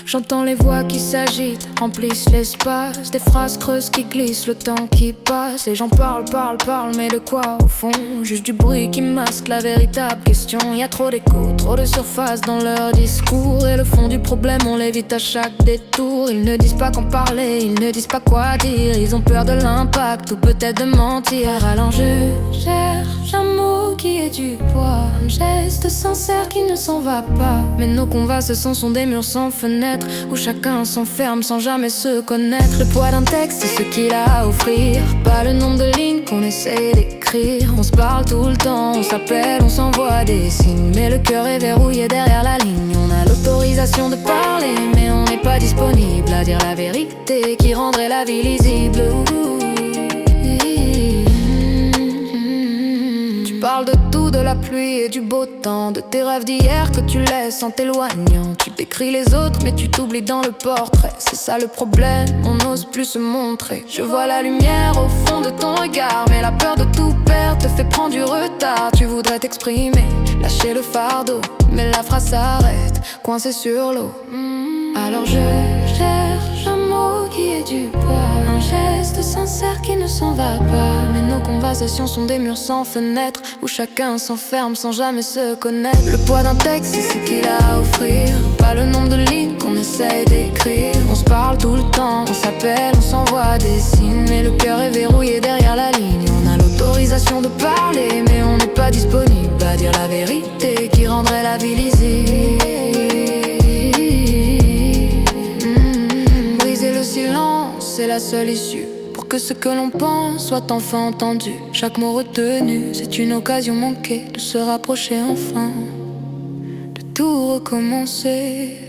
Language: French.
J'entends les voix qui s'agitent, remplissent l'espace. Des phrases creuses qui glissent, le temps qui passe. Les gens parlent, mais de quoi au fond? Juste du bruit qui masque la véritable question. Y a trop d'écho, trop de surface dans leur discours. Et le fond du problème, on l'évite à chaque détour. Ils ne disent pas qu'en parler, ils ne disent pas quoi dire. Ils ont peur de l'impact ou peut-être de mentir. Alors je cherche un mot qui ait du poids, un geste sincère qui ne s'en va pas. Mais nos conversations sont des murs sans fenêtre, où chacun s'enferme sans jamais se connaître. Le poids d'un texte, c'est ce qu'il a à offrir, pas le nombre de lignes qu'on essaie d'écrire. On se parle tout le temps, on s'appelle, on s'envoie des signes, mais le cœur est verrouillé derrière la ligne. On a l'autorisation de parler, mais on n'est pas disponible à dire la vérité qui rendrait la vie lisible. Tu parles de tout, de la pluie et du beau temps, de tes rêves d'hier que tu laisses en t'éloignant. Tu décris les autres mais tu t'oublies dans le portrait. C'est ça le problème, on n'ose plus se montrer. Je vois la lumière au fond de ton regard, mais la peur de tout perdre te fait prendre du retard. Tu voudrais t'exprimer, lâcher le fardeau, mais la phrase s'arrête, coincée sur l'eau. Alors je cherche un mot qui ait du poids, un geste sincère qui ne s'en va pas. Mais nos conversations sont des murs sans fenêtre, où chacun s'enferme sans jamais se connaître. Le poids d'un texte, c'est ce qu'il a à offrir, pas le nombre de lignes qu'on essaie d'écrire. On se parle tout le temps, on s'appelle, on s'envoie des signes, mais le cœur est verrouillé derrière la ligne. On a l'autorisation de parler, mais on n'est pas disponible à dire la vérité qui rendrait la vie lisible. C'est la seule issue pour que ce que l'on pense soit enfin entendu. Chaque mot retenu, c'est une occasion manquée de se rapprocher enfin, de tout recommencer.